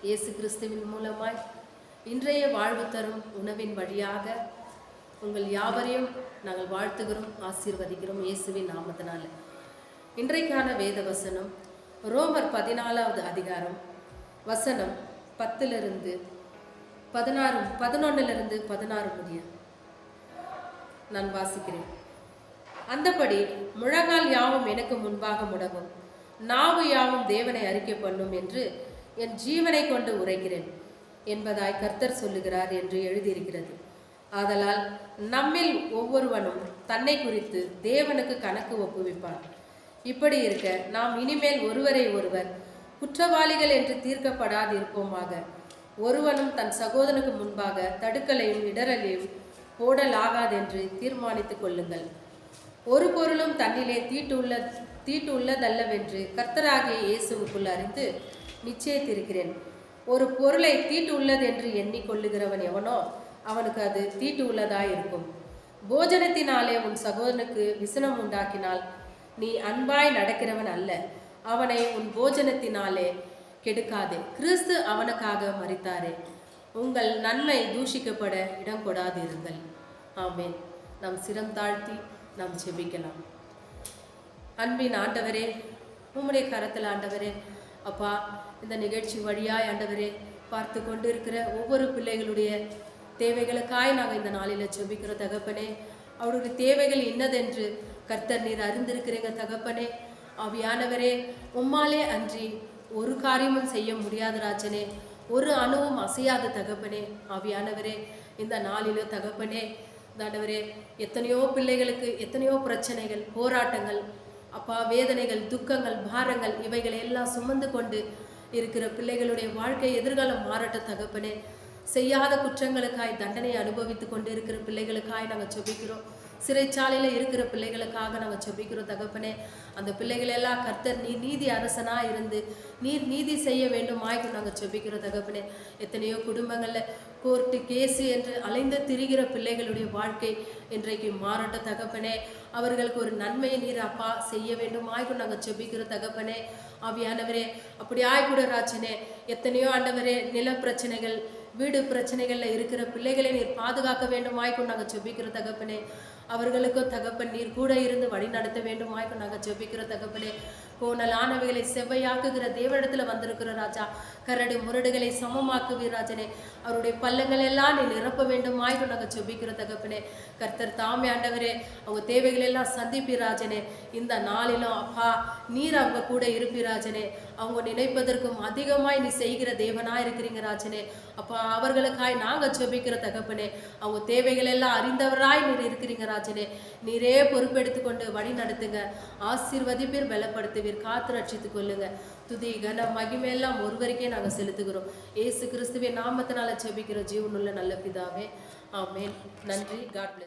இயேசு கிறிஸ்துவின் மூலமாய் இன்றைய வாழ்வு தரும் உணவின் வழியாக உங்கள் யாவரையும் நாங்கள் வாழ்த்துகிறோம், ஆசீர்வதிக்கிறோம் இயேசுவின் நாமத்தினால. இன்றைக்கான வேத வசனம் ரோமர் 14வது அதிகாரம் வசனம் 10 11 16 முடிய நான் வாசிக்கிறேன். அந்தபடி முழங்கால் யாவும் எனக்கு முன்பாக முடங்கும், நாவு யாவும் தேவனை அறிக்கை பண்ணும் என்று என் ஜீவனை கொண்டு உரைக்கிறேன் என்பதாய் கர்த்தர் சொல்லுகிறார் என்று எழுதியிருக்கிறது. ஆதலால் நம்மில் ஒவ்வொருவனும் தன்னை குறித்து தேவனுக்கு கணக்கு ஒப்புவிப்பான். இப்படி இருக்க நாம் இனிமேல் ஒருவரை ஒருவர் குற்றவாளிகள் என்று தீர்க்கப்படாதிருப்போமாக. ஒருவனும் தன் சகோதரனுக்கு முன்பாக தடுக்கலையும் இடரலையும் போடலாகாதென்று தீர்மானித்துக் கொள்ளுங்கள். ஒரு பொருளும் தன்னிலே தீட்டு உள்ளதல்லவென்று கர்த்தராகிய இயேசுவுக்குள் அறிந்து நிச்சயித்திருக்கிறேன். ஒரு பொருளை தீட்டு உள்ளது என்று எண்ணிக்கொள்ளுகிறவன் எவனோ அவனுக்கு அது தீட்டு உள்ளதாயிருக்கும். போஜனத்தினாலே உன் சகோதரனுக்கு விசனம் உண்டாக்கினால் நீ அன்பாய் நடக்கிறவன் அல்ல. அவனை உன் போஜனத்தினாலே கெடுக்காதே. கிறிஸ்து அவனுக்காக மரித்தாரே. உங்கள் நன்மை தூஷிக்கப்பட இடம் கொடாதிருங்கள். ஆமென். நாம் சிரம் தாழ்த்தி நாம் செபிக்கலாம். அன்பின் ஆண்டவரே, உம்முடைய கரத்தில் ஆண்டவரே, அப்பா, இந்த நிகழ்ச்சி வழியாய் ஆண்டவரே பார்த்து கொண்டு இருக்கிற ஒவ்வொரு பிள்ளைகளுடைய தேவைகளுக்காய் நாங்கள் இந்த நாளில் செபிக்கிற தகப்பனே. அவருடைய தேவைகள் என்னதென்று கர்த்தர் நீர் அறிந்திருக்கிறீங்க தகப்பனே. ஆவியானவரே, உம்மாலே அன்றி ஒரு காரியமும் செய்ய முடியாத ராஜனே, ஒரு அணுவும் அசையாத தகப்பனே. ஆவியானவரே, இந்த நாளில் தகப்பனே ஆண்டவரே, எத்தனையோ பிள்ளைகளுக்கு எத்தனையோ பிரச்சனைகள், போராட்டங்கள், அப்பா, வேதனைகள், துக்கங்கள், பாரங்கள் இவைகளை எல்லாம் சுமந்து கொண்டு இருக்கிற பிள்ளைகளுடைய வாழ்க்கை எதிர்காலம் மாறட்ட தகப்பனே. செய்யாத குற்றங்களுக்காய் தண்டனை அனுபவித்து கொண்டு இருக்கிற பிள்ளைகளுக்காய் நாங்கள் செபிக்கிறோம். சிறைச்சாலையில் இருக்கிற பிள்ளைகளுக்காக நாங்கள் செபிக்கிறோம் தகப்பனே. அந்த பிள்ளைகளெல்லாம் கர்த்தர் நீர் நீதி அரசனாக இருந்து நீர் நீதி செய்ய வேண்டுமாய்க்கு நாங்கள் செபிக்கிறோம் தகப்பனே. எத்தனையோ குடும்பங்களில் கோர்ட்டு கேஸு என்று அலைந்து திரிகிற பிள்ளைகளுடைய வாழ்க்கை இன்றைக்கு மாறட்ட தகப்பனே. அவர்களுக்கு ஒரு நன்மையை நீர் அப்பா செய்ய வேண்டுமாய்க்கு நாங்கள் செபிக்கிறோம் தகப்பனே. ஆவியானவரே, அப்படி ஆய்கூட ராஜனே, எத்தனையோ ஆண்டவரே நில பிரச்சனைகள், வீடு பிரச்சனைகளில் இருக்கிற பிள்ளைகளை நீர் பாதுகாக்க வேண்டுமாய்க்கும் நாங்கள் செபிக்கிற தகப்பனே. அவர்களுக்கும் தகப்பன் நீர் கூட இருந்து வழி நடத்த வேண்டுமாய்க்கும் நாங்கள் செபிக்கிற தகப்பனே. கோணலானவைகளை செவ்வையாக்குகிற தேவனிடத்தில் வந்திருக்கிற ராஜா, கரடு முரடுகளை சமமாக்குவீர் ராஜனே. அவருடைய பள்ளங்கள் எல்லாம் நீ நிரப்ப வேண்டுமாய்க்கும் நாங்கள் செபிக்கிற தகப்பனே. கர்த்தர் தாமே ஆண்டவரே அவங்க தேவைகள் எல்லாம் சந்திப்பீர் ராஜனே. இந்த நாளிலும் அப்பா நீர் அவங்க கூட இருப்பீர் ராஜனே. அவங்க நினைப்பதற்கும் அதிகமாய் நீ செய்கிற தேவனாய் இருக்கிறீங்க ராஜனே. அப்பா, அவர்களுக்காய் நாங்கள் செபிக்கிற தகப்பனே. அவங்க தேவைகள் எல்லாம் அறிந்தவராய் நீர் இருக்கிறீங்க ராஜனே. நீரே பொறுப்பெடுத்து கொண்டு வழி நடத்துங்க, ஆசீர்வதிப்பீர், பலப்படுத்துவீர், காத்து ரட்சித்துக் கொள்ளுங்க. துதி கன மகிமையெல்லாம் ஒருவருக்கே நாங்கள் செலுத்துகிறோம். இயேசு கிறிஸ்துவின் நாமத்தினால செபிக்கிற ஜீவனுள்ள நல்ல பிதாவே, ஆமென். நன்றி. God plus.